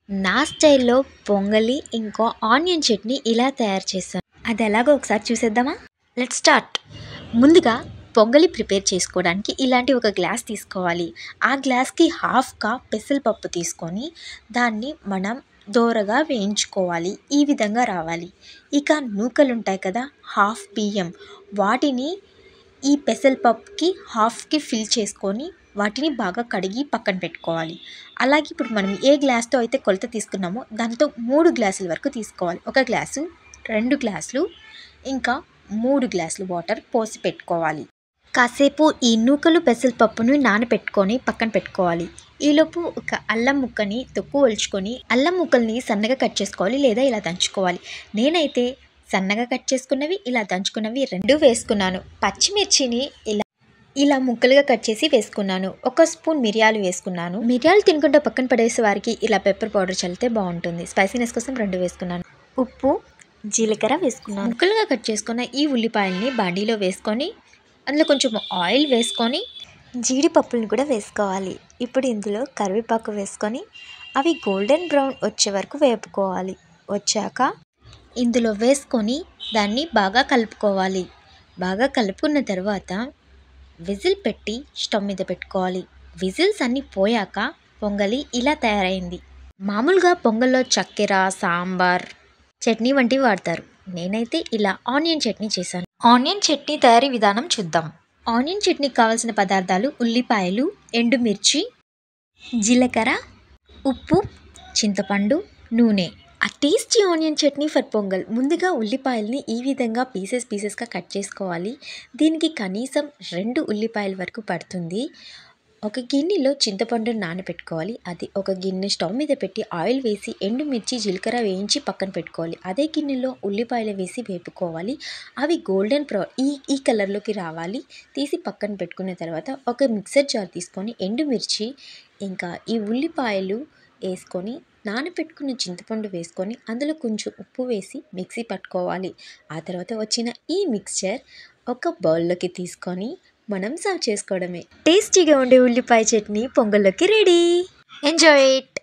నా స్టైల్‌లో పొంగలి, ఇంకా ఆనియన్ చట్నీ ఇలా తయారు చేశాను. అది ఎలాగో ఒకసారి చూసేద్దామా? Let's start. ముందుగా పొంగలి ప్రిపేర్ చేసుకోవడానికి ఇలాంటి ఒక గ్లాస్ తీసుకోవాలి. ఆ గ్లాస్‌కి హాఫ్ కప్ పెసరపప్పు తీసుకొని దాన్ని మనం దోరగా వేయించుకోవాలి. ఈ విధంగా రావాలి. ఇక నూకలుంటాయి కదా! హాఫ్ బియ్యం వాటిని ఈ పెసరపప్పుకి హాఫ్‌కి ఫిల్ చేసుకొని వాటిని బాగా కడిగి పక్కన పెట్టుకోవాలి. అలాగే ఇప్పుడు మనం ఏ గ్లాస్‌తో అయితే కొలత తీసుకున్నామో దాంతో 3 గ్లాసుల వరకు తీసుకోవాలి. ఒక గ్లాసు, 2 గ్లాసులు ఇంకా 3 గ్లాసులు వాటర్ పోసి పెట్టుకోవాలి. కాసేపు ఈ నూకలు పెసరపప్పును నానబెట్టుకొని పక్కన పెట్టుకోవాలి. ఈలోపు ఒక అల్లం ముక్కని తొక్కు ఒలుచుకొని అల్లం ముక్కల్ని సన్నగా కట్ చేసుకోవాలి లేదా ఇలా దంచుకోవాలి. నేనైతే సన్నగా కట్ చేసుకున్నవి ఇలా దంచుకున్నవి 2 వేసుకున్నాను. పచ్చిమిర్చిని ఇలా ముక్కలుగా కట్ చేసి వేసుకున్నాను. ఒక స్పూన్ మిరియాలు వేసుకున్నాను. మిరియాలు తినకుండా పక్కన పడేసే వారికి ఇలా పెప్పర్ పౌడర్ చల్లితే బాగుంటుంది. స్పైసీనెస్ కోసం 2 వేసుకున్నాను. ఉప్పు, జీలకర్ర వేసుకున్నాను. ముక్కలుగా కట్ చేసుకున్న ఈ ఉల్లిపాయల్ని బాండీలో వేసుకొని అందులో కొంచెం ఆయిల్ వేసుకొని జీడిపప్పులను కూడా వేసుకోవాలి. ఇప్పుడు ఇందులో కరివేపాకు వేసుకొని అవి గోల్డెన్ బ్రౌన్ వచ్చే వరకు వేపుకోవాలి. వచ్చాక ఇందులో వేసుకొని దాన్ని బాగా కలుపుకోవాలి. బాగా కలుపుకున్న తర్వాత విజిల్ పెట్టి స్టవ్ మీద పెట్టుకోవాలి. విజిల్స్ అన్నీ పోయాక పొంగలి ఇలా తయారైంది. మామూలుగా పొంగల్లో చక్కెర, సాంబార్, చట్నీ వంటివి వాడతారు. నేనైతే ఇలా ఆనియన్ చట్నీ చేశాను. ఆనియన్ చట్నీ తయారీ విధానం చూద్దాం. ఆనియన్ చట్నీకి కావాల్సిన పదార్థాలు ఉల్లిపాయలు, ఎండుమిర్చి, జీలకర్ర, ఉప్పు, చింతపండు, నూనె. ఆ tasty onion chutney for pongal. ముందుగా ఉల్లిపాయల్ని ఈ విధంగా పీసెస్గా కట్ చేసుకోవాలి. దీనికి కనీసం 2 ఉల్లిపాయల వరకు పడుతుంది. ఒక గిన్నెలో చింతపండును నానబెట్టుకోవాలి. అది ఒక గిన్నె స్టవ్ మీద పెట్టి ఆయిల్ వేసి ఎండుమిర్చి, జీలకర్ర వేయించి పక్కన పెట్టుకోవాలి. అదే గిన్నెలో ఉల్లిపాయలు వేసి వేపుకోవాలి. అవి గోల్డెన్ ఈ కలర్లోకి రావాలి. తీసి పక్కన పెట్టుకున్న తర్వాత ఒక మిక్సర్ జార్ తీసుకొని ఎండుమిర్చి ఇంకా ఈ ఉల్లిపాయలు వేసుకొని నానబెట్టుకున్న చింతపండు వేసుకొని అందులో కొంచెం ఉప్పు వేసి మిక్సీ పట్టుకోవాలి. ఆ తర్వాత వచ్చిన ఈ మిక్స్చర్ ఒక బౌల్లోకి తీసుకొని మనం సర్వ్ చేసుకోవడమే. టేస్టీగా ఉండే ఉల్లిపాయ చట్నీ పొంగల్లోకి రెడీ. Enjoy it.